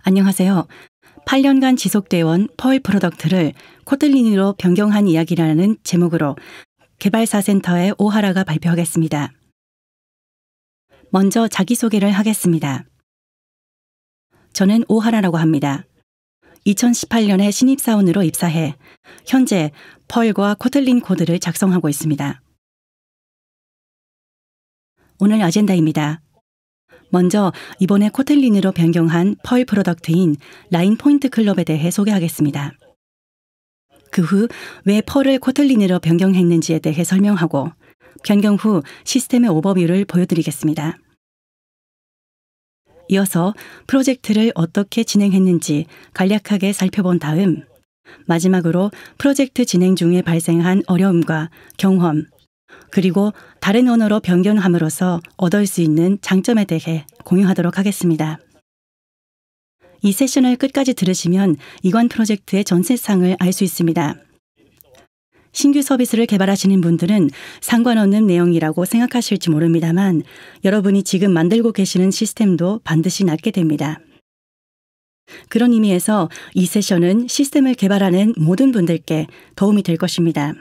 안녕하세요. 8년간 지속되어 온 펄 프로덕트를 코틀린으로 변경한 이야기라는 제목으로 개발사 센터의 오하라가 발표하겠습니다. 먼저 자기소개를 하겠습니다. 저는 오하라라고 합니다. 2018년에 신입사원으로 입사해 현재 펄과 코틀린 코드를 작성하고 있습니다. 오늘 아젠다입니다. 먼저 이번에 코틀린으로 변경한 펄 프로덕트인 라인 포인트 클럽에 대해 소개하겠습니다. 그 후 왜 펄을 코틀린으로 변경했는지에 대해 설명하고 변경 후 시스템의 오버뷰를 보여드리겠습니다. 이어서 프로젝트를 어떻게 진행했는지 간략하게 살펴본 다음 마지막으로 프로젝트 진행 중에 발생한 어려움과 경험 그리고 다른 언어로 변경함으로써 얻을 수 있는 장점에 대해 공유하도록 하겠습니다. 이 세션을 끝까지 들으시면 이관 프로젝트의 전체상을 알 수 있습니다. 신규 서비스를 개발하시는 분들은 상관없는 내용이라고 생각하실지 모릅니다만 여러분이 지금 만들고 계시는 시스템도 반드시 낫게 됩니다. 그런 의미에서 이 세션은 시스템을 개발하는 모든 분들께 도움이 될 것입니다.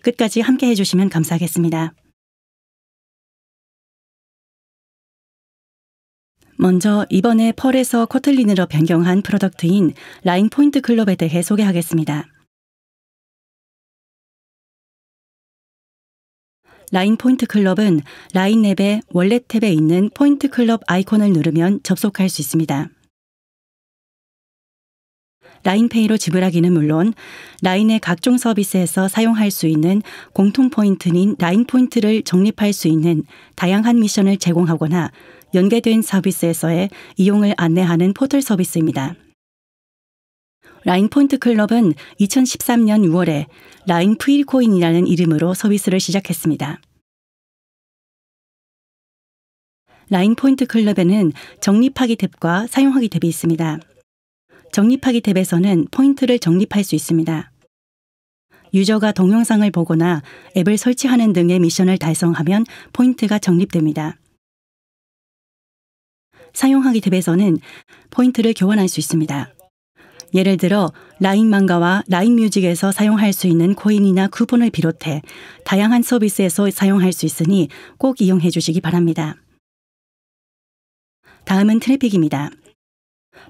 끝까지 함께 해주시면 감사하겠습니다. 먼저 이번에 펄에서 코틀린으로 변경한 프로덕트인 라인 포인트 클럽에 대해 소개하겠습니다. 라인 포인트 클럽은 라인 앱의 원래 탭에 있는 포인트 클럽 아이콘을 누르면 접속할 수 있습니다. 라인페이로 지불하기는 물론 라인의 각종 서비스에서 사용할 수 있는 공통 포인트인 라인 포인트를 적립할 수 있는 다양한 미션을 제공하거나 연계된 서비스에서의 이용을 안내하는 포털 서비스입니다. 라인 포인트 클럽은 2013년 6월에 라인 프리코인이라는 이름으로 서비스를 시작했습니다. 라인 포인트 클럽에는 적립하기 탭과 사용하기 탭이 있습니다. 적립하기 탭에서는 포인트를 적립할 수 있습니다. 유저가 동영상을 보거나 앱을 설치하는 등의 미션을 달성하면 포인트가 적립됩니다. 사용하기 탭에서는 포인트를 교환할 수 있습니다. 예를 들어 라인 망가와 라인 뮤직에서 사용할 수 있는 코인이나 쿠폰을 비롯해 다양한 서비스에서 사용할 수 있으니 꼭 이용해 주시기 바랍니다. 다음은 트래픽입니다.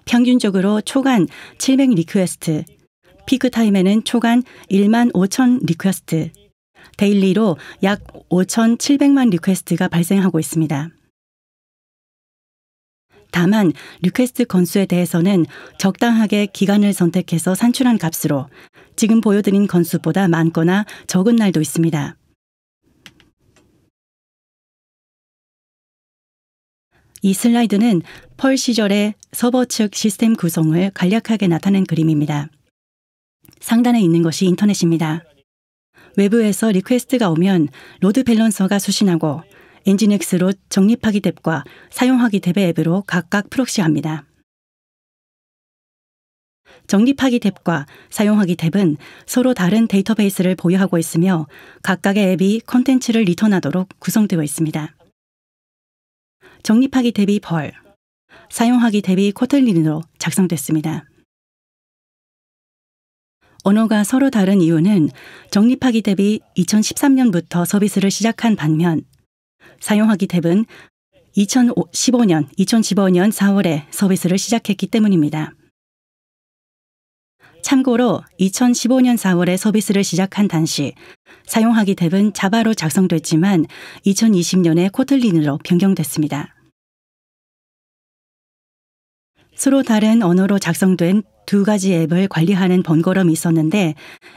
평균적으로 초간 700 리퀘스트, 피크 타임에는 초간 1만 5천 리퀘스트, 데일리로 약 5,700만 리퀘스트가 발생하고 있습니다. 다만 리퀘스트 건수에 대해서는 적당하게 기간을 선택해서 산출한 값으로 지금 보여드린 건수보다 많거나 적은 날도 있습니다. 이 슬라이드는 펄 시절의 서버 측 시스템 구성을 간략하게 나타낸 그림입니다. 상단에 있는 것이 인터넷입니다. 외부에서 리퀘스트가 오면 로드 밸런서가 수신하고 엔진엑스로 적립하기 탭과 사용하기 탭의 앱으로 각각 프록시합니다. 적립하기 탭과 사용하기 탭은 서로 다른 데이터베이스를 보유하고 있으며 각각의 앱이 콘텐츠를 리턴하도록 구성되어 있습니다. 적립하기 탭이 펄, 사용하기 탭이 코틀린으로 작성됐습니다. 언어가 서로 다른 이유는 적립하기 탭이 2013년부터 서비스를 시작한 반면 사용하기 탭은 2015년 4월에 서비스를 시작했기 때문입니다. 참고로 2015년 4월에 서비스를 시작한 당시 사용하기 탭은 자바로 작성됐지만 2020년에 코틀린으로 변경됐습니다. 서로 다른 언어로 작성된 두 가지 앱을 관리하는 번거로움이 있었는데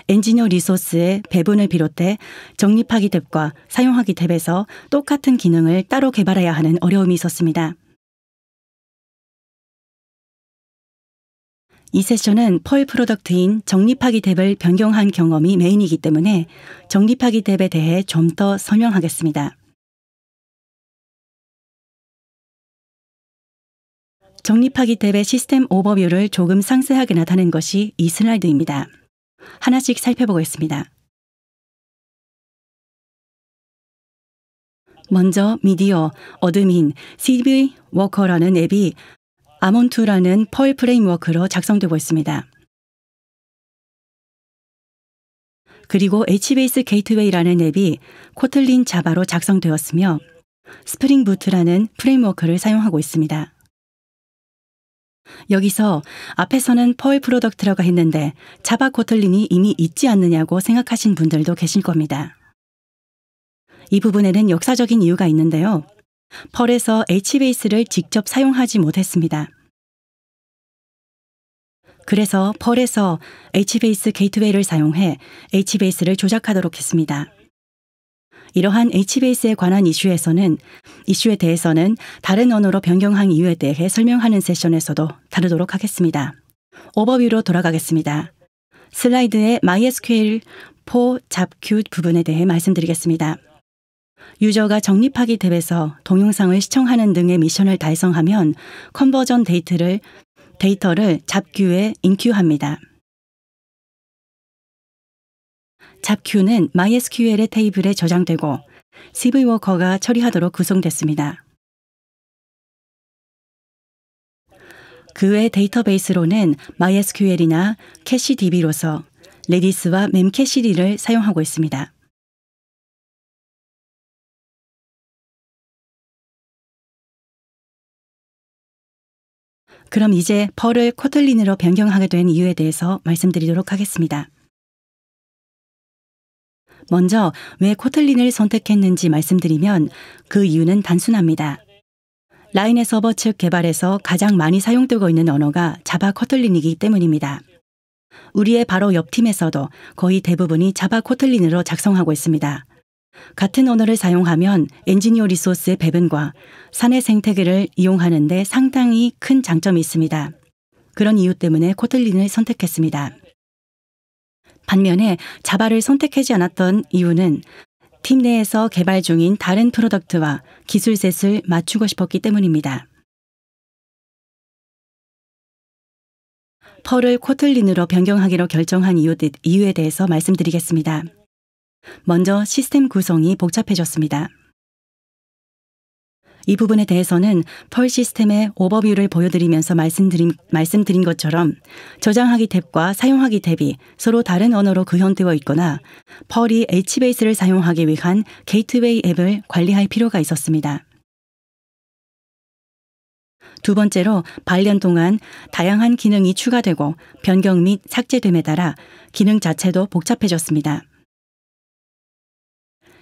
엔지니어 리소스의 배분을 비롯해 적립하기 탭과 사용하기 탭에서 똑같은 기능을 따로 개발해야 하는 어려움이 있었습니다. 이 세션은 펄 프로덕트인 적립하기 탭을 변경한 경험이 메인이기 때문에 적립하기 탭에 대해 좀 더 설명하겠습니다. 적립하기 탭의 시스템 오버뷰를 조금 상세하게 나타낸 것이 이 슬라이드입니다. 하나씩 살펴보겠습니다. 먼저 미디어, 어드민, CV 워커라는 앱이 아몬2라는 펄 프레임워크로 작성되고 있습니다. 그리고 HBase 게이트웨이라는 앱이 코틀린 자바로 작성되었으며 스프링 부트라는 프레임워크를 사용하고 있습니다. 여기서 앞에서는 펄 프로덕트라고 했는데 자바 코틀린이 이미 있지 않느냐고 생각하신 분들도 계실 겁니다. 이 부분에는 역사적인 이유가 있는데요. 펄에서 HBase를 직접 사용하지 못했습니다. 그래서 펄에서 HBase 게이트웨이를 사용해 HBase를 조작하도록 했습니다. 이러한 HBase에 관한 이슈에 대해서는 다른 언어로 변경한 이유에 대해 설명하는 세션에서도 다루도록 하겠습니다. 오버뷰로 돌아가겠습니다. 슬라이드의 MySQL for 잡큐 부분에 대해 말씀드리겠습니다. 유저가 적립하기 탭에서 동영상을 시청하는 등의 미션을 달성하면 컨버전 데이터를 잡큐에 인큐합니다. 잡큐는 MySQL의 테이블에 저장되고 CV워커가 처리하도록 구성됐습니다. 그 외 데이터베이스로는 MySQL이나 캐시DB로서 레디스와 멤캐시디를 사용하고 있습니다. 그럼 이제 펄을 코틀린으로 변경하게 된 이유에 대해서 말씀드리도록 하겠습니다. 먼저 왜 코틀린을 선택했는지 말씀드리면 그 이유는 단순합니다. 라인의 서버 측 개발에서 가장 많이 사용되고 있는 언어가 자바 코틀린이기 때문입니다. 우리의 바로 옆 팀에서도 거의 대부분이 자바 코틀린으로 작성하고 있습니다. 같은 언어를 사용하면 엔지니어 리소스의 배분과 사내 생태계를 이용하는 데 상당히 큰 장점이 있습니다. 그런 이유 때문에 코틀린을 선택했습니다. 반면에 자바를 선택하지 않았던 이유는 팀 내에서 개발 중인 다른 프로덕트와 기술셋을 맞추고 싶었기 때문입니다. 펄을 코틀린으로 변경하기로 결정한 이유에 대해서 말씀드리겠습니다. 먼저 시스템 구성이 복잡해졌습니다. 이 부분에 대해서는 펄 시스템의 오버뷰를 보여드리면서 말씀드린 것처럼 저장하기 탭과 사용하기 탭이 서로 다른 언어로 구현되어 있거나 펄이 HBase를 사용하기 위한 게이트웨이 앱을 관리할 필요가 있었습니다. 두 번째로 반년 동안 다양한 기능이 추가되고 변경 및 삭제됨에 따라 기능 자체도 복잡해졌습니다.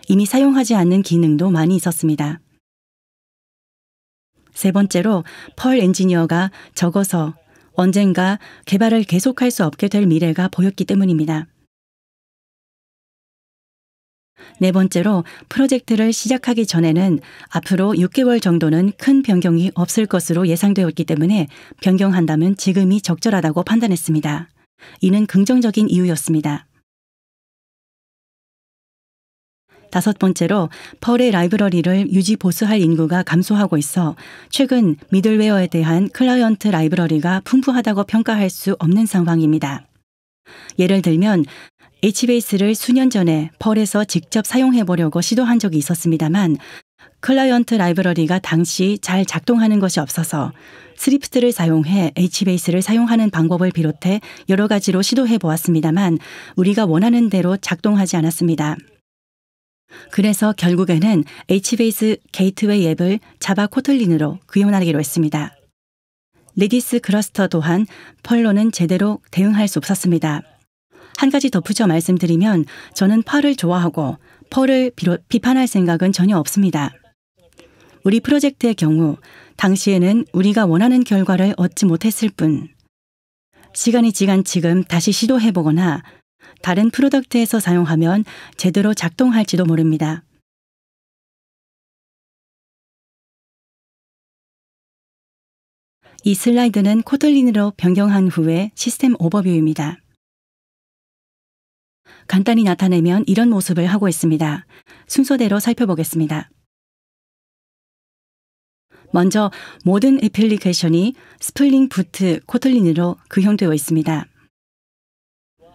이미 사용하지 않는 기능도 많이 있었습니다. 세 번째로 펄 엔지니어가 적어서 언젠가 개발을 계속할 수 없게 될 미래가 보였기 때문입니다. 네 번째로 프로젝트를 시작하기 전에는 앞으로 6개월 정도는 큰 변경이 없을 것으로 예상되었기 때문에 변경한다면 지금이 적절하다고 판단했습니다. 이는 긍정적인 이유였습니다. 다섯 번째로 펄의 라이브러리를 유지 보수할 인구가 감소하고 있어 최근 미들웨어에 대한 클라이언트 라이브러리가 풍부하다고 평가할 수 없는 상황입니다. 예를 들면 HBase를 수년 전에 펄에서 직접 사용해 보려고 시도한 적이 있었습니다만 클라이언트 라이브러리가 당시 잘 작동하는 것이 없어서 스리프트를 사용해 HBase를 사용하는 방법을 비롯해 여러 가지로 시도해 보았습니다만 우리가 원하는 대로 작동하지 않았습니다. 그래서 결국에는 HBase 게이트웨이 앱을 자바 코틀린으로 구현하기로 했습니다. 레디스 클러스터 또한 펄로는 제대로 대응할 수 없었습니다. 한 가지 덧붙여 말씀드리면 저는 펄을 좋아하고 펄을 비판할 생각은 전혀 없습니다. 우리 프로젝트의 경우 당시에는 우리가 원하는 결과를 얻지 못했을 뿐 시간이 지난 지금 다시 시도해보거나 다른 프로덕트에서 사용하면 제대로 작동할지도 모릅니다. 이 슬라이드는 코틀린으로 변경한 후의 시스템 오버뷰입니다. 간단히 나타내면 이런 모습을 하고 있습니다. 순서대로 살펴보겠습니다. 먼저 모든 애플리케이션이 스프링 부트 코틀린으로 구현되어 있습니다.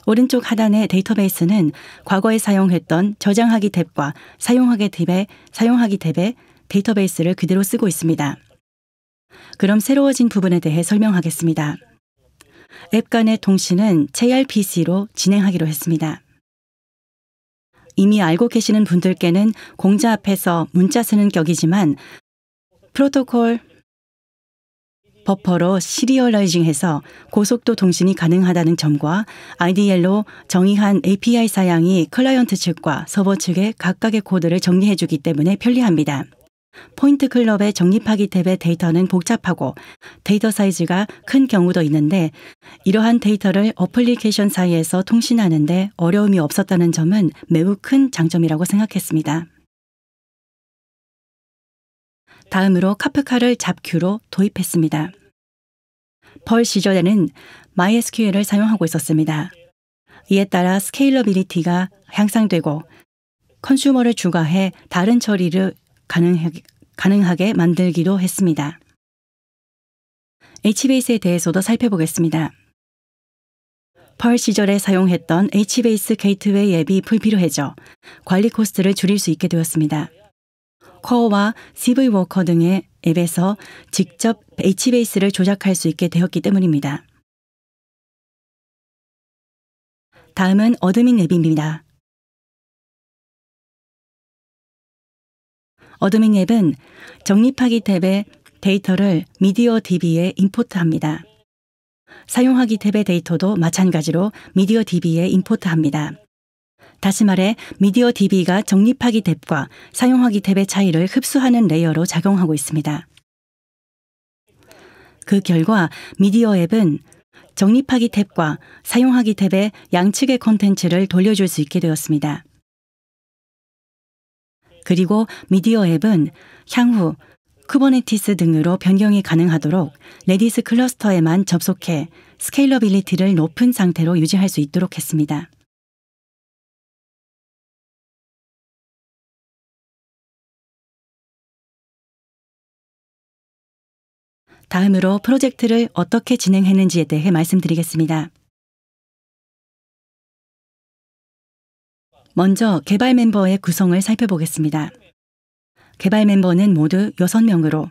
오른쪽 하단의 데이터베이스는 과거에 사용했던 저장하기 탭과 사용하기 탭의 데이터베이스를 그대로 쓰고 있습니다. 그럼 새로워진 부분에 대해 설명하겠습니다. 앱 간의 통신은 JRPC로 진행하기로 했습니다. 이미 알고 계시는 분들께는 공자 앞에서 문자 쓰는 격이지만 프로토콜 버퍼로 시리얼라이징해서 고속도 통신이 가능하다는 점과 IDL로 정의한 API 사양이 클라이언트 측과 서버 측의 각각의 코드를 정리해주기 때문에 편리합니다. 포인트 클럽의 적립하기 탭의 데이터는 복잡하고 데이터 사이즈가 큰 경우도 있는데 이러한 데이터를 어플리케이션 사이에서 통신하는데 어려움이 없었다는 점은 매우 큰 장점이라고 생각했습니다. 다음으로 카프카를 잡큐로 도입했습니다. 펄 시절에는 MySQL을 사용하고 있었습니다. 이에 따라 스케일러빌리티가 향상되고 컨슈머를 추가해 다른 처리를 가능하게 만들기도 했습니다. HBase에 대해서도 살펴보겠습니다. 펄 시절에 사용했던 HBase 게이트웨이 앱이 불필요해져 관리 코스트를 줄일 수 있게 되었습니다. 커어와 CV워커 등의 앱에서 직접 HBase를 조작할 수 있게 되었기 때문입니다. 다음은 어드민 앱입니다. 어드민 앱은 적립하기 탭의 데이터를 미디어 DB에 임포트합니다. 사용하기 탭의 데이터도 마찬가지로 미디어 DB에 임포트합니다. 다시 말해 미디어 DB가 적립하기 탭과 사용하기 탭의 차이를 흡수하는 레이어로 작용하고 있습니다. 그 결과 미디어 앱은 적립하기 탭과 사용하기 탭의 양측의 콘텐츠를 돌려줄 수 있게 되었습니다. 그리고 미디어 앱은 향후 쿠버네티스 등으로 변경이 가능하도록 레디스 클러스터에만 접속해 스케일러빌리티를 높은 상태로 유지할 수 있도록 했습니다. 다음으로 프로젝트를 어떻게 진행했는지에 대해 말씀드리겠습니다. 먼저 개발 멤버의 구성을 살펴보겠습니다. 개발 멤버는 모두 6명으로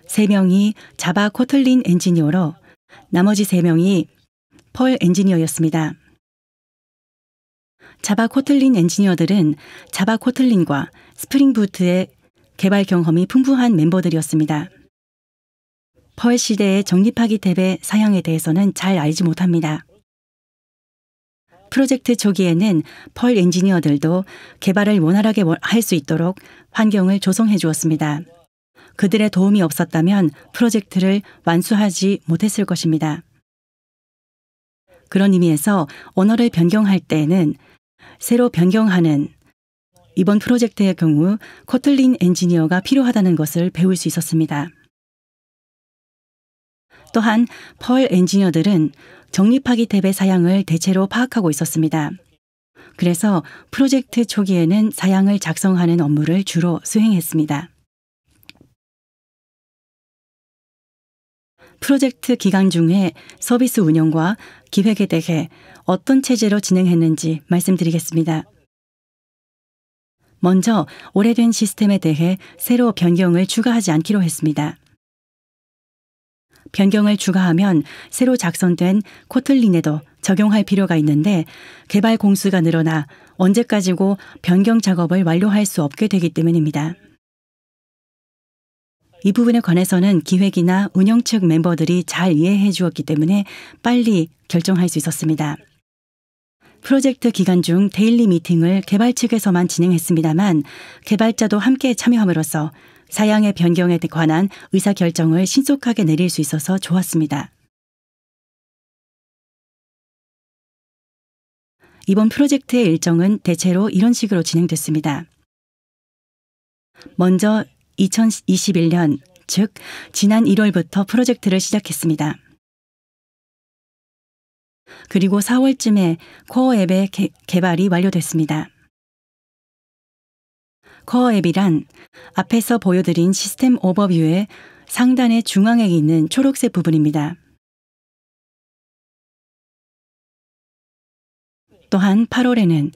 3명이 자바 코틀린 엔지니어로 나머지 3명이 펄 엔지니어였습니다. 자바 코틀린 엔지니어들은 자바 코틀린과 스프링 부트의 개발 경험이 풍부한 멤버들이었습니다. 펄 시대의 적립하기 탭의 사양에 대해서는 잘 알지 못합니다. 프로젝트 초기에는 펄 엔지니어들도 개발을 원활하게 할 수 있도록 환경을 조성해 주었습니다. 그들의 도움이 없었다면 프로젝트를 완수하지 못했을 것입니다. 그런 의미에서 언어를 변경할 때에는 새로 변경하는 이번 프로젝트의 경우 코틀린 엔지니어가 필요하다는 것을 배울 수 있었습니다. 또한 펄 엔지니어들은 적립하기 탭의 사양을 대체로 파악하고 있었습니다. 그래서 프로젝트 초기에는 사양을 작성하는 업무를 주로 수행했습니다. 프로젝트 기간 중에 서비스 운영과 기획에 대해 어떤 체제로 진행했는지 말씀드리겠습니다. 먼저 오래된 시스템에 대해 새로 변경을 추가하지 않기로 했습니다. 변경을 추가하면 새로 작성된 코틀린에도 적용할 필요가 있는데 개발 공수가 늘어나 언제까지고 변경 작업을 완료할 수 없게 되기 때문입니다. 이 부분에 관해서는 기획이나 운영 측 멤버들이 잘 이해해 주었기 때문에 빨리 결정할 수 있었습니다. 프로젝트 기간 중 데일리 미팅을 개발 측에서만 진행했습니다만 개발자도 함께 참여함으로써 사양의 변경에 관한 의사결정을 신속하게 내릴 수 있어서 좋았습니다. 이번 프로젝트의 일정은 대체로 이런 식으로 진행됐습니다. 먼저 2021년, 즉 지난 1월부터 프로젝트를 시작했습니다. 그리고 4월쯤에 코어 앱의 개발이 완료됐습니다. 코어 앱이란 앞에서 보여드린 시스템 오버뷰의 상단의 중앙에 있는 초록색 부분입니다. 또한 8월에는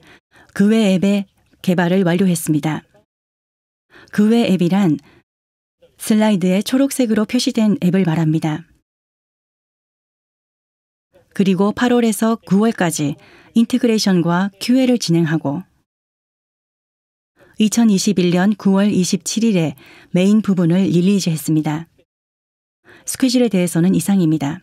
그 외 앱의 개발을 완료했습니다. 그 외 앱이란 슬라이드에 초록색으로 표시된 앱을 말합니다. 그리고 8월에서 9월까지 인티그레이션과 QA를 진행하고 2021년 9월 27일에 메인 부분을 릴리즈했습니다. 스케줄에 대해서는 이상입니다.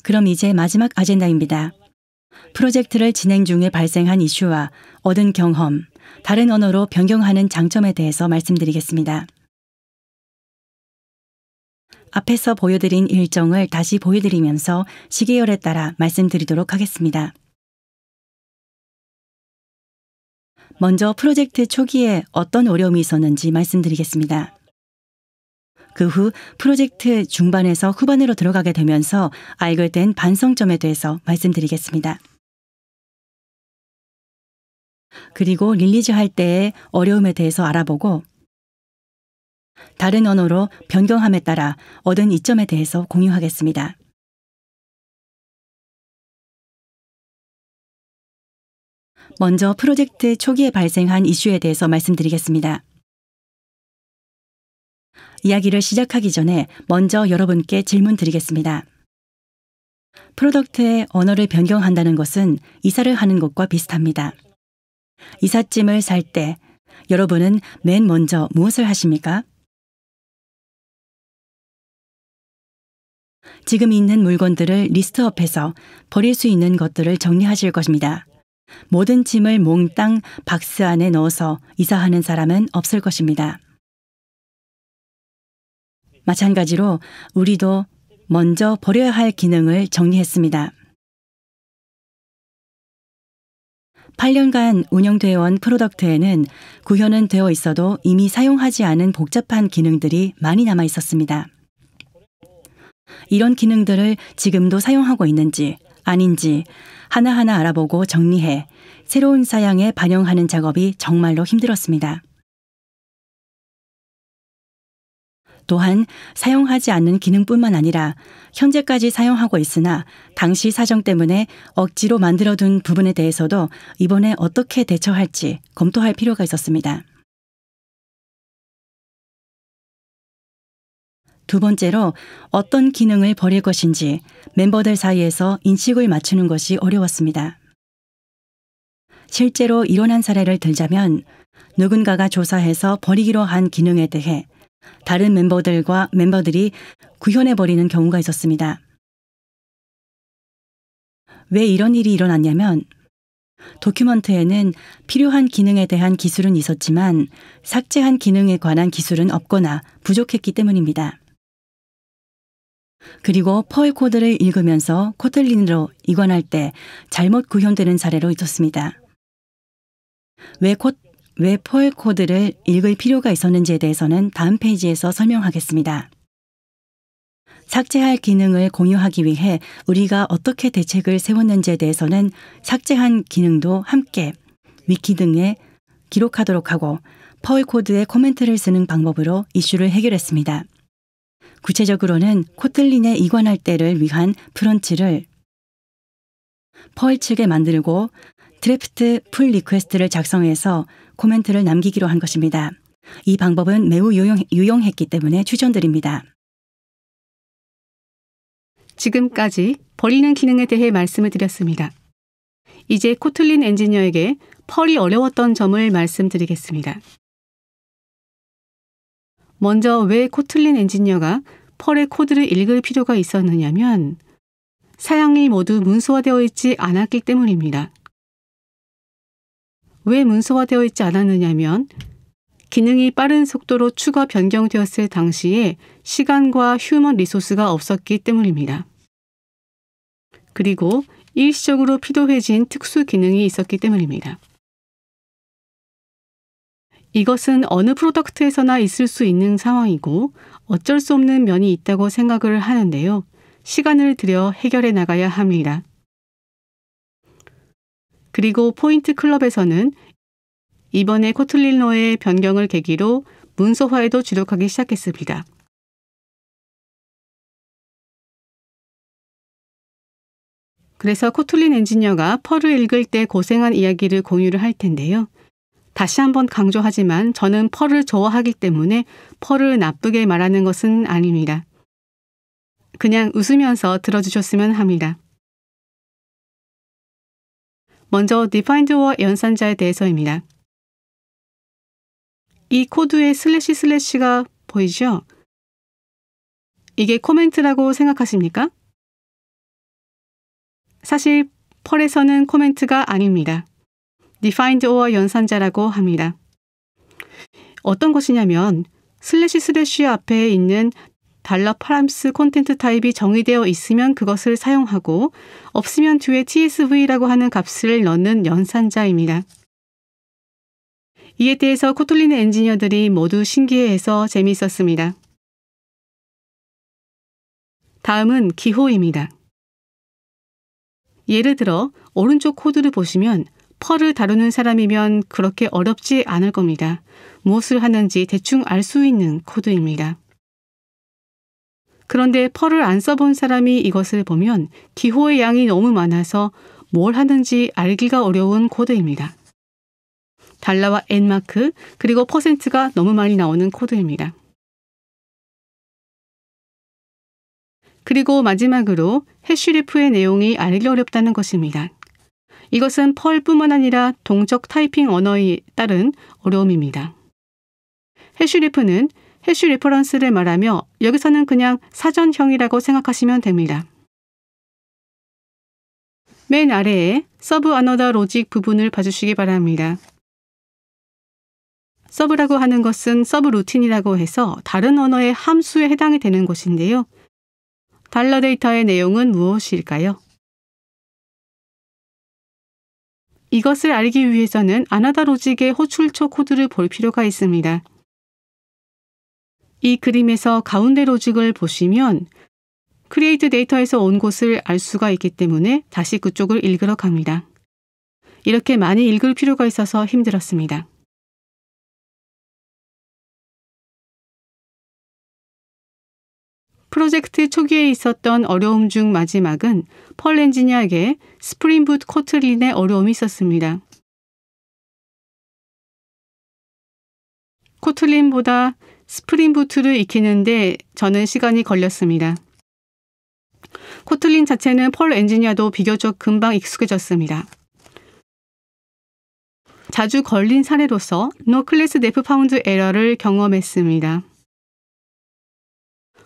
그럼 이제 마지막 아젠다입니다. 프로젝트를 진행 중에 발생한 이슈와 얻은 경험, 다른 언어로 변경하는 장점에 대해서 말씀드리겠습니다. 앞에서 보여드린 일정을 다시 보여드리면서 시계열에 따라 말씀드리도록 하겠습니다. 먼저 프로젝트 초기에 어떤 어려움이 있었는지 말씀드리겠습니다. 그 후 프로젝트 중반에서 후반으로 들어가게 되면서 알게 된 반성점에 대해서 말씀드리겠습니다. 그리고 릴리즈할 때의 어려움에 대해서 알아보고 다른 언어로 변경함에 따라 얻은 이점에 대해서 공유하겠습니다. 먼저 프로젝트 초기에 발생한 이슈에 대해서 말씀드리겠습니다. 이야기를 시작하기 전에 먼저 여러분께 질문 드리겠습니다. 프로덕트의 언어를 변경한다는 것은 이사를 하는 것과 비슷합니다. 이삿짐을 살 때 여러분은 맨 먼저 무엇을 하십니까? 지금 있는 물건들을 리스트업해서 버릴 수 있는 것들을 정리하실 것입니다. 모든 짐을 몽땅 박스 안에 넣어서 이사하는 사람은 없을 것입니다. 마찬가지로 우리도 먼저 버려야 할 기능을 정리했습니다. 8년간 운영되어 온 프로덕트에는 구현은 되어 있어도 이미 사용하지 않은 복잡한 기능들이 많이 남아 있었습니다. 이런 기능들을 지금도 사용하고 있는지 아닌지 하나하나 알아보고 정리해 새로운 사양에 반영하는 작업이 정말로 힘들었습니다. 또한 사용하지 않는 기능뿐만 아니라 현재까지 사용하고 있으나 당시 사정 때문에 억지로 만들어둔 부분에 대해서도 이번에 어떻게 대처할지 검토할 필요가 있었습니다. 두 번째로 어떤 기능을 버릴 것인지 멤버들 사이에서 인식을 맞추는 것이 어려웠습니다. 실제로 일어난 사례를 들자면 누군가가 조사해서 버리기로 한 기능에 대해 다른 멤버들이 구현해버리는 경우가 있었습니다. 왜 이런 일이 일어났냐면 도큐먼트에는 필요한 기능에 대한 기술은 있었지만 삭제한 기능에 관한 기술은 없거나 부족했기 때문입니다. 그리고 펄 코드를 읽으면서 코틀린으로 이관할 때 잘못 구현되는 사례로 있었습니다. 왜 펄 코드를 읽을 필요가 있었는지에 대해서는 다음 페이지에서 설명하겠습니다. 삭제할 기능을 공유하기 위해 우리가 어떻게 대책을 세웠는지에 대해서는 삭제한 기능도 함께 위키 등에 기록하도록 하고 펄 코드에 코멘트를 쓰는 방법으로 이슈를 해결했습니다. 구체적으로는 코틀린에 이관할 때를 위한 프런치를 펄 측에 만들고 드래프트 풀 리퀘스트를 작성해서 코멘트를 남기기로 한 것입니다. 이 방법은 매우 유용했기 때문에 추천드립니다. 지금까지 버리는 기능에 대해 말씀을 드렸습니다. 이제 코틀린 엔지니어에게 펄이 어려웠던 점을 말씀드리겠습니다. 먼저 왜 코틀린 엔지니어가 펄의 코드를 읽을 필요가 있었느냐면 사양이 모두 문서화되어 있지 않았기 때문입니다. 왜 문서화되어 있지 않았느냐면 기능이 빠른 속도로 추가 변경되었을 당시에 시간과 휴먼 리소스가 없었기 때문입니다. 그리고 일시적으로 필요해진 특수 기능이 있었기 때문입니다. 이것은 어느 프로덕트에서나 있을 수 있는 상황이고 어쩔 수 없는 면이 있다고 생각을 하는데요. 시간을 들여 해결해 나가야 합니다. 그리고 포인트 클럽에서는 이번에 코틀린어의 변경을 계기로 문서화에도 주력하기 시작했습니다. 그래서 코틀린 엔지니어가 펄을 읽을 때 고생한 이야기를 공유를 할 텐데요. 다시 한번 강조하지만 저는 펄을 좋아하기 때문에 펄을 나쁘게 말하는 것은 아닙니다. 그냥 웃으면서 들어주셨으면 합니다. 먼저 defined와 연산자에 대해서입니다. 이 코드에 슬래시가 보이죠? 이게 코멘트라고 생각하십니까? 사실 펄에서는 코멘트가 아닙니다. defined와 연산자라고 합니다. 어떤 것이냐면 슬래시 앞에 있는 $params 콘텐트 타입이 정의되어 있으면 그것을 사용하고 없으면 뒤에 tsv라고 하는 값을 넣는 연산자입니다. 이에 대해서 코틀린 엔지니어들이 모두 신기해해서 재미있었습니다. 다음은 기호입니다. 예를 들어 오른쪽 코드를 보시면 펄을 다루는 사람이면 그렇게 어렵지 않을 겁니다. 무엇을 하는지 대충 알 수 있는 코드입니다. 그런데 펄을 안 써본 사람이 이것을 보면 기호의 양이 너무 많아서 뭘 하는지 알기가 어려운 코드입니다. 달러와 엔마크 그리고 퍼센트가 너무 많이 나오는 코드입니다. 그리고 마지막으로 해쉬리프의 내용이 알기 어렵다는 것입니다. 이것은 펄뿐만 아니라 동적 타이핑 언어에 따른 어려움입니다. 해쉬리프는 해쉬 리퍼런스를 말하며 여기서는 그냥 사전형이라고 생각하시면 됩니다. 맨 아래에 서브 어너더 로직 부분을 봐주시기 바랍니다. 서브라고 하는 것은 서브 루틴이라고 해서 다른 언어의 함수에 해당이 되는 것인데요. 달러 데이터의 내용은 무엇일까요? 이것을 알기 위해서는 아나더 로직의 호출처 코드를 볼 필요가 있습니다. 이 그림에서 가운데 로직을 보시면 크리에이트 데이터에서 온 곳을 알 수가 있기 때문에 다시 그쪽을 읽으러 갑니다. 이렇게 많이 읽을 필요가 있어서 힘들었습니다. 프로젝트 초기에 있었던 어려움 중 마지막은 펄 엔지니어에게 스프링 붓 코틀린의 어려움이 있었습니다. 코틀린보다 스프링 부트를 익히는데 저는 시간이 걸렸습니다. 코틀린 자체는 펄 엔지니어도 비교적 금방 익숙해졌습니다. 자주 걸린 사례로서 No class def found error를 경험했습니다.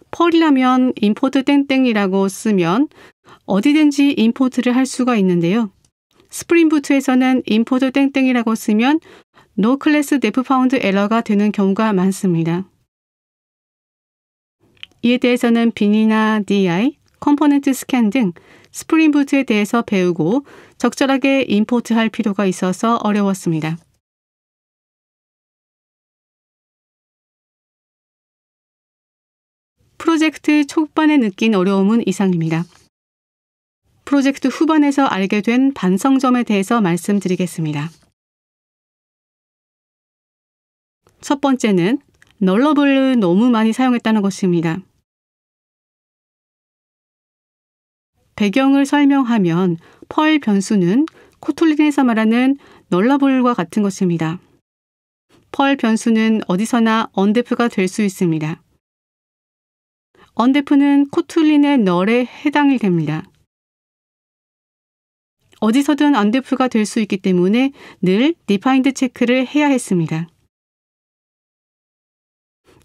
펄이라면 import 땡땡이라고 쓰면 어디든지 임포트를 할 수가 있는데요. 스프링 부트에서는 import 땡땡이라고 쓰면 No class def found error가 되는 경우가 많습니다. 이에 대해서는 bin이나 di, 컴포넌트 스캔 등 스프링 부트에 대해서 배우고 적절하게 임포트할 필요가 있어서 어려웠습니다. 프로젝트 초반에 느낀 어려움은 이상입니다. 프로젝트 후반에서 알게 된 반성점에 대해서 말씀드리겠습니다. 첫 번째는 널러블을 너무 많이 사용했다는 것입니다. 배경을 설명하면 펄 변수는 코틀린에서 말하는 널러블과 같은 것입니다. 펄 변수는 어디서나 언데프가 될 수 있습니다. 언데프는 코틀린의 널에 해당이 됩니다. 어디서든 언데프가 될 수 있기 때문에 늘 디파인드 체크를 해야 했습니다.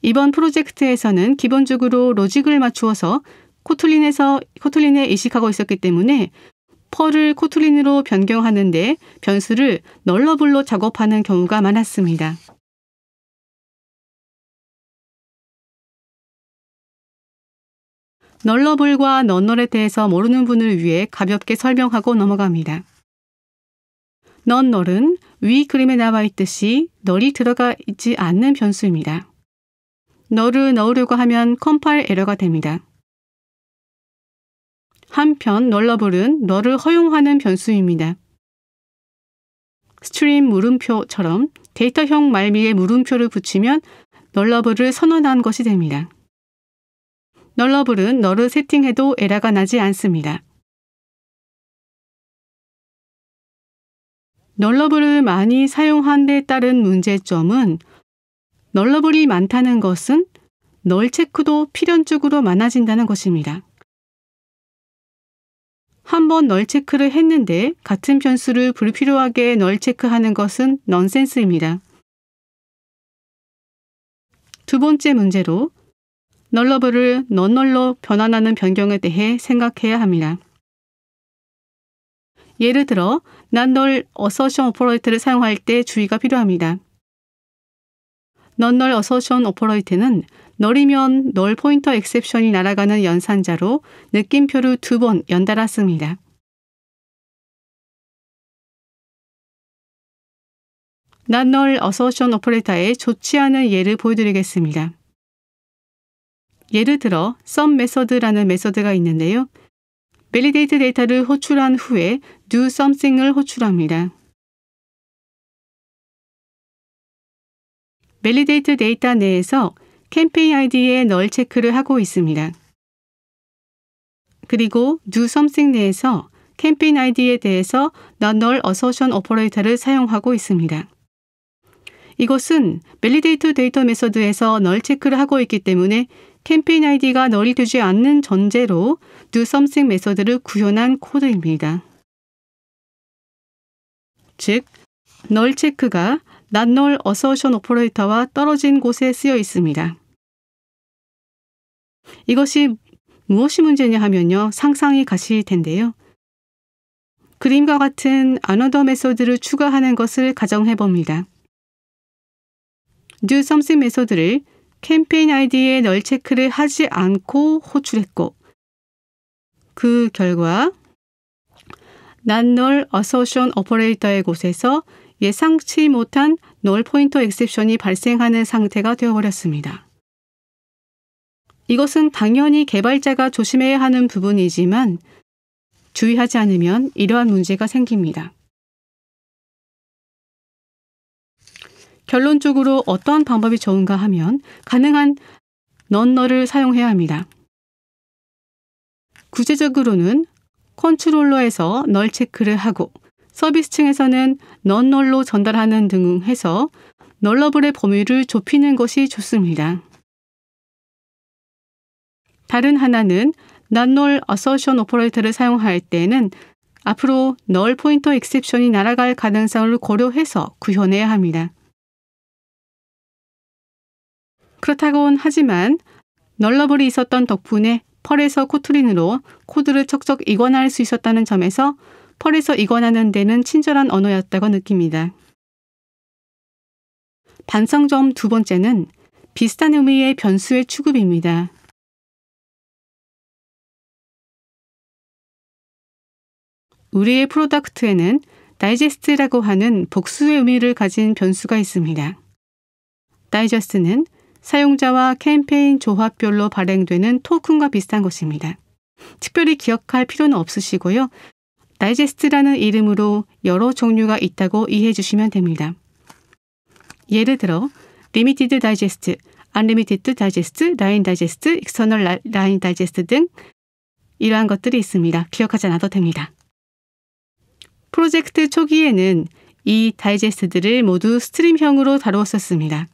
이번 프로젝트에서는 기본적으로 로직을 맞추어서 코틀린에 이식하고 있었기 때문에 펄을 코틀린으로 변경하는데 변수를 널러블로 작업하는 경우가 많았습니다. 널러블과 넌널에 대해서 모르는 분을 위해 가볍게 설명하고 넘어갑니다. 넌널은 위 그림에 나와 있듯이 널이 들어가 있지 않는 변수입니다. 널을 넣으려고 하면 컴파일 에러가 됩니다. 한편 널러블은 널을 허용하는 변수입니다. 스트림 물음표처럼 데이터형 말미에 물음표를 붙이면 널러블을 선언한 것이 됩니다. 널러블은 널을 세팅해도 에러가 나지 않습니다. 널러블을 많이 사용한 데 따른 문제점은 널러블이 많다는 것은 널 체크도 필연적으로 많아진다는 것입니다. 한번 널 체크를 했는데 같은 변수를 불필요하게 널 체크하는 것은 넌센스입니다. 두 번째 문제로 널러블을 넌널로 변환하는 변경에 대해 생각해야 합니다. 예를 들어 넌널 어서션 오퍼레이터를 사용할 때 주의가 필요합니다. 넌널 어서션 오퍼레이터는 널이면 널 포인터 엑셉션이 날아가는 연산자로 느낌표를 2번 연달아 씁니다. 넌널 어서션 오퍼레이터의 좋지 않은 예를 보여드리겠습니다. 예를 들어 some method라는 메소드가 있는데요. validate 데이터를 호출한 후에 do something을 호출합니다. validate 데이터 내에서 캠페인 아이디에 널 체크를 하고 있습니다. 그리고 do something 내에서 캠페인 아이디에 대해서 넌널 어서션 오퍼레이터를 사용하고 있습니다. 이것은 validate 데이터 메소드에서 널 체크를 하고 있기 때문에 캠페인 아이디가 널이 되지 않는 전제로 do something 메소드를 구현한 코드입니다. 즉, 널 체크가 넌널 어서션 오퍼레이터와 떨어진 곳에 쓰여 있습니다. 이것이 무엇이 문제냐 하면요. 상상이 가실 텐데요. 그림과 같은 another 메소드를 추가하는 것을 가정해 봅니다. do something 메소드를 캠페인 아이디에 널 체크를 하지 않고 호출했고 그 결과 넌널 어서션 오퍼레이터의 곳에서 예상치 못한 널 포인터 엑셉션이 발생하는 상태가 되어버렸습니다. 이것은 당연히 개발자가 조심해야 하는 부분이지만 주의하지 않으면 이러한 문제가 생깁니다. 결론적으로 어떠한 방법이 좋은가 하면 가능한 넌널을 사용해야 합니다. 구체적으로는 컨트롤러에서 널 체크를 하고 서비스 층에서는 넌널로 전달하는 등 해서 널러블의 범위를 좁히는 것이 좋습니다. 다른 하나는 넌널 어서션 오퍼레이터를 사용할 때는 앞으로 널 포인터 엑셉션이 날아갈 가능성을 고려해서 구현해야 합니다. 그렇다곤 하지만 널러블이 있었던 덕분에 펄에서 코틀린으로 코드를 척척 이관할 수 있었다는 점에서 펄에서 이관하는 데는 친절한 언어였다고 느낍니다. 반성점 두 번째는 비슷한 의미의 변수의 취급입니다. 우리의 프로덕트에는 다이제스트라고 하는 복수의 의미를 가진 변수가 있습니다. 다이제스트는 사용자와 캠페인 조합별로 발행되는 토큰과 비슷한 것입니다. 특별히 기억할 필요는 없으시고요. 다이제스트라는 이름으로 여러 종류가 있다고 이해해 주시면 됩니다. 예를 들어 리미티드 다이제스트, 언리미티드 다이제스트, 라인 다이제스트, 익스터널 라인 다이제스트 등 이러한 것들이 있습니다. 기억하지 않아도 됩니다. 프로젝트 초기에는 이 다이제스트들을 모두 스트림형으로 다루었었습니다.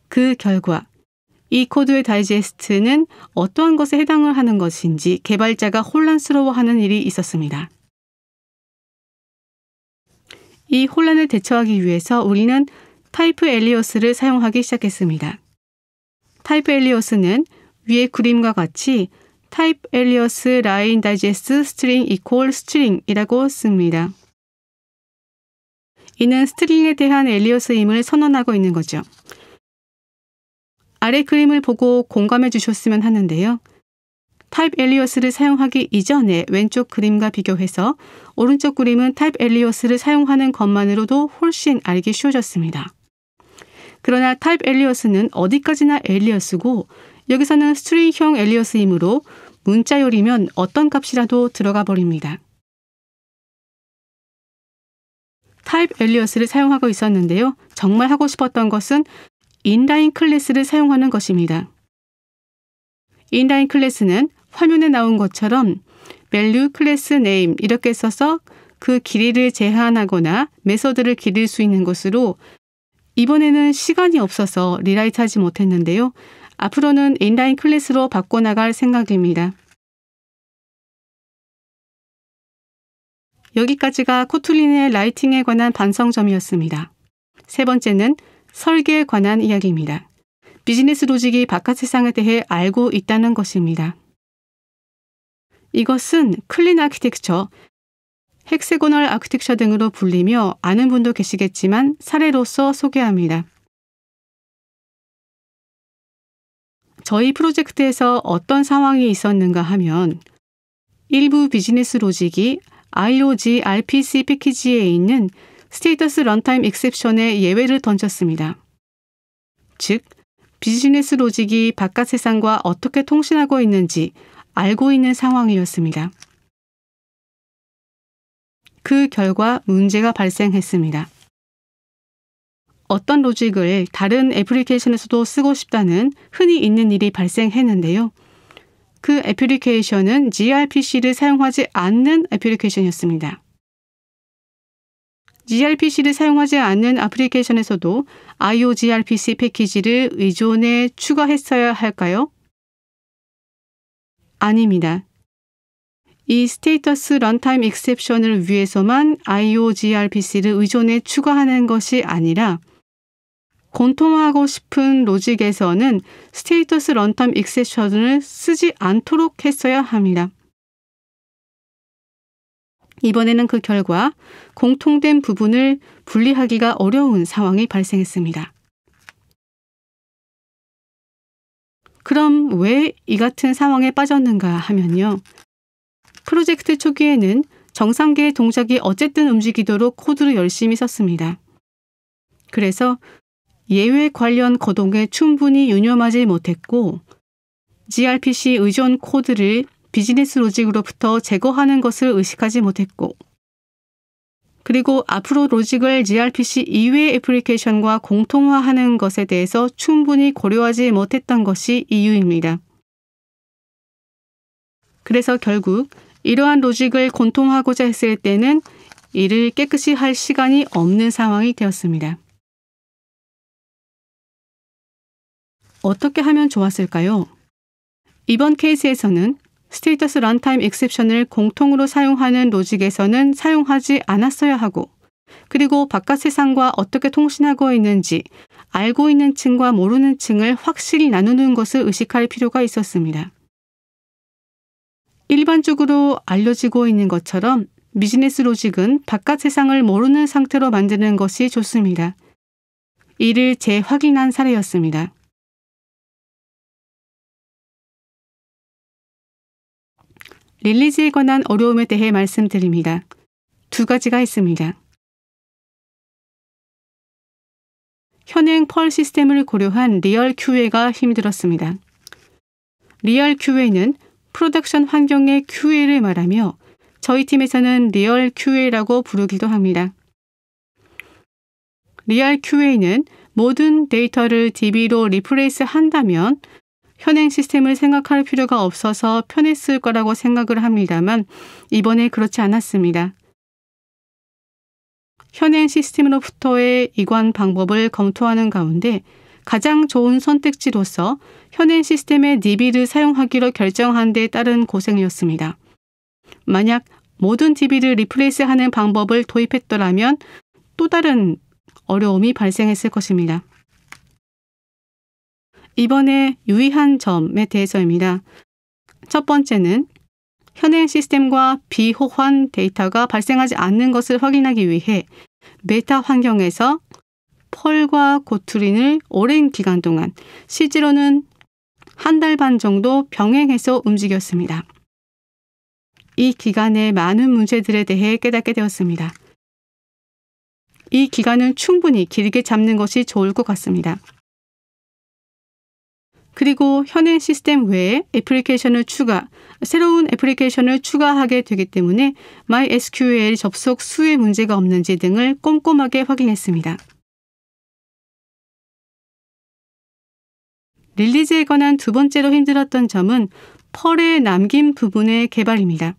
그 결과 이 코드의 다이제스트는 어떠한 것에 해당을 하는 것인지 개발자가 혼란스러워하는 일이 있었습니다. 이 혼란을 대처하기 위해서 우리는 타이프 엘리어스를 사용하기 시작했습니다. 타이프 엘리어스는 위의 그림과 같이 타이프 엘리어스 라인 다이제스트 스트링 이퀄 스트링이라고 씁니다. 이는 스트링에 대한 엘리어스임을 선언하고 있는 거죠. 아래 그림을 보고 공감해 주셨으면 하는데요. 타입 엘리어스를 사용하기 이전에 왼쪽 그림과 비교해서 오른쪽 그림은 타입 엘리어스를 사용하는 것만으로도 훨씬 알기 쉬워졌습니다. 그러나 타입 엘리어스는 어디까지나 엘리어스고 여기서는 스트링형 엘리어스이므로 문자열이면 어떤 값이라도 들어가 버립니다. 타입 엘리어스를 사용하고 있었는데요. 정말 하고 싶었던 것은 인라인 클래스를 사용하는 것입니다. 인라인 클래스는 화면에 나온 것처럼 value 클래스 name 이렇게 써서 그 길이를 제한하거나 메서드를 기릴 수 있는 것으로 이번에는 시간이 없어서 리라이트하지 못했는데요. 앞으로는 인라인 클래스로 바꿔나갈 생각입니다. 여기까지가 코틀린의 라이팅에 관한 반성점이었습니다. 세 번째는 설계에 관한 이야기입니다. 비즈니스 로직이 바깥 세상에 대해 알고 있다는 것입니다. 이것은 클린 아키텍처, 헥세고널 아키텍처 등으로 불리며 아는 분도 계시겠지만 사례로서 소개합니다. 저희 프로젝트에서 어떤 상황이 있었는가 하면 일부 비즈니스 로직이 IOG RPC 패키지에 있는 스테이터스 런타임 익셉션에 예외를 던졌습니다. 즉, 비즈니스 로직이 바깥 세상과 어떻게 통신하고 있는지 알고 있는 상황이었습니다. 그 결과 문제가 발생했습니다. 어떤 로직을 다른 애플리케이션에서도 쓰고 싶다는 흔히 있는 일이 발생했는데요. 그 애플리케이션은 gRPC를 사용하지 않는 애플리케이션이었습니다. gRPC를 사용하지 않는 애플리케이션에서도 IOgRPC 패키지를 의존해 추가했어야 할까요? 아닙니다. 이 스테이터스 런타임 익셉션을 위해서만 IOgRPC를 의존해 추가하는 것이 아니라 공통화하고 싶은 로직에서는 스테이터스 런타임 익셉션을 쓰지 않도록 했어야 합니다. 이번에는 그 결과 공통된 부분을 분리하기가 어려운 상황이 발생했습니다. 그럼 왜 이 같은 상황에 빠졌는가 하면요. 프로젝트 초기에는 정상계의 동작이 어쨌든 움직이도록 코드를 열심히 썼습니다. 그래서 예외 관련 거동에 충분히 유념하지 못했고 gRPC 의존 코드를 비즈니스 로직으로부터 제거하는 것을 의식하지 못했고 그리고 앞으로 로직을 gRPC 이외의 애플리케이션과 공통화하는 것에 대해서 충분히 고려하지 못했던 것이 이유입니다. 그래서 결국 이러한 로직을 공통화하고자 했을 때는 이를 깨끗이 할 시간이 없는 상황이 되었습니다. 어떻게 하면 좋았을까요? 이번 케이스에서는 스테이터스 런타임 익셉션을 공통으로 사용하는 로직에서는 사용하지 않았어야 하고 그리고 바깥 세상과 어떻게 통신하고 있는지 알고 있는 층과 모르는 층을 확실히 나누는 것을 의식할 필요가 있었습니다. 일반적으로 알려지고 있는 것처럼 비즈니스 로직은 바깥 세상을 모르는 상태로 만드는 것이 좋습니다. 이를 재확인한 사례였습니다. 릴리즈에 관한 어려움에 대해 말씀드립니다. 두 가지가 있습니다. 현행 펄 시스템을 고려한 리얼 QA가 힘들었습니다. 리얼 QA는 프로덕션 환경의 QA를 말하며 저희 팀에서는 리얼 QA라고 부르기도 합니다. 리얼 QA는 모든 데이터를 DB로 리플레이스 한다면 현행 시스템을 생각할 필요가 없어서 편했을 거라고 생각을 합니다만 이번에 그렇지 않았습니다. 현행 시스템으로부터의 이관 방법을 검토하는 가운데 가장 좋은 선택지로서 현행 시스템의 DB를 사용하기로 결정한 데 따른 고생이었습니다. 만약 모든 DB를 리플레이스하는 방법을 도입했더라면 또 다른 어려움이 발생했을 것입니다. 이번에 유의한 점에 대해서입니다. 첫 번째는 현행 시스템과 비호환 데이터가 발생하지 않는 것을 확인하기 위해 메타 환경에서 펄과 고툴린을 오랜 기간 동안 실제로는 한 달 반 정도 병행해서 움직였습니다. 이 기간에 많은 문제들에 대해 깨닫게 되었습니다. 이 기간은 충분히 길게 잡는 것이 좋을 것 같습니다. 그리고 현행 시스템 외에 새로운 애플리케이션을 추가하게 되기 때문에 MySQL 접속 수에 문제가 없는지 등을 꼼꼼하게 확인했습니다. 릴리즈에 관한 두 번째로 힘들었던 점은 펄의 남긴 부분의 개발입니다.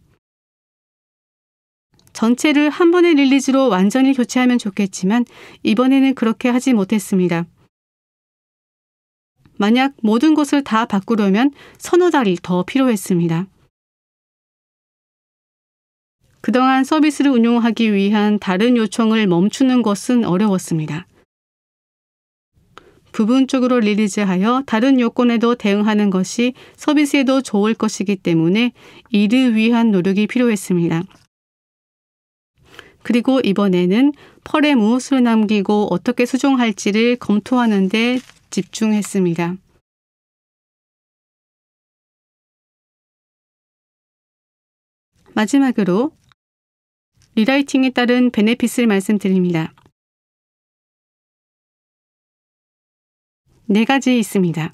전체를 한 번의 릴리즈로 완전히 교체하면 좋겠지만 이번에는 그렇게 하지 못했습니다. 만약 모든 것을 다 바꾸려면 서너 달이 더 필요했습니다. 그동안 서비스를 운용하기 위한 다른 요청을 멈추는 것은 어려웠습니다. 부분적으로 릴리즈하여 다른 요건에도 대응하는 것이 서비스에도 좋을 것이기 때문에 이를 위한 노력이 필요했습니다. 그리고 이번에는 펄에 무엇을 남기고 어떻게 수정할지를 검토하는 데 집중했습니다. 마지막으로 리라이팅에 따른 베네핏을 말씀드립니다. 4가지 있습니다.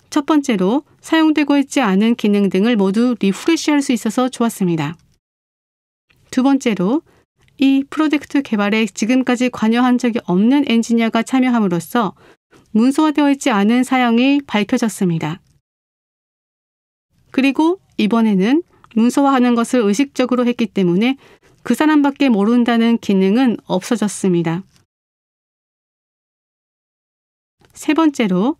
첫 번째로 사용되고 있지 않은 기능 등을 모두 리프레시할 수 있어서 좋았습니다. 두 번째로 이 프로젝트 개발에 지금까지 관여한 적이 없는 엔지니어가 참여함으로써 문서화되어 있지 않은 사양이 밝혀졌습니다. 그리고 이번에는 문서화하는 것을 의식적으로 했기 때문에 그 사람밖에 모른다는 기능은 없어졌습니다. 세 번째로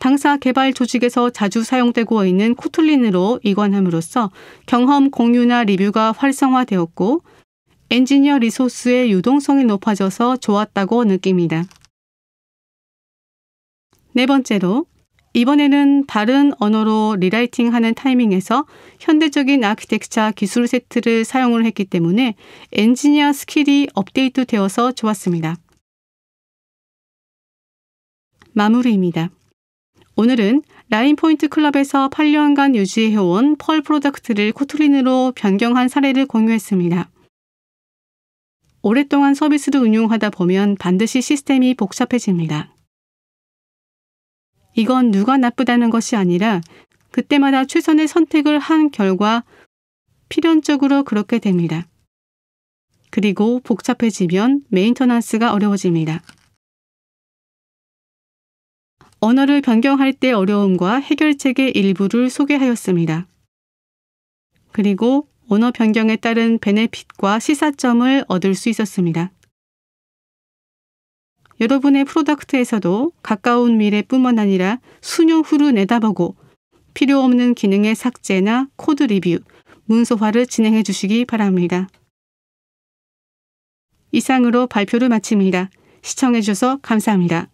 당사 개발 조직에서 자주 사용되고 있는 코틀린으로 이관함으로써 경험 공유나 리뷰가 활성화되었고 엔지니어 리소스의 유동성이 높아져서 좋았다고 느낍니다. 네 번째로 이번에는 다른 언어로 리라이팅하는 타이밍에서 현대적인 아키텍처 기술 세트를 사용을 했기 때문에 엔지니어 스킬이 업데이트되어서 좋았습니다. 마무리입니다. 오늘은 라인포인트 클럽에서 8년간 유지해온 펄 프로덕트를 코틀린으로 변경한 사례를 공유했습니다. 오랫동안 서비스를 운용하다 보면 반드시 시스템이 복잡해집니다. 이건 누가 나쁘다는 것이 아니라 그때마다 최선의 선택을 한 결과 필연적으로 그렇게 됩니다. 그리고 복잡해지면 메인터넌스가 어려워집니다. 언어를 변경할 때 어려움과 해결책의 일부를 소개하였습니다. 그리고 언어 변경에 따른 베네핏과 시사점을 얻을 수 있었습니다. 여러분의 프로덕트에서도 가까운 미래뿐만 아니라 수년 후를 내다보고 필요 없는 기능의 삭제나 코드 리뷰, 문서화를 진행해 주시기 바랍니다. 이상으로 발표를 마칩니다. 시청해 주셔서 감사합니다.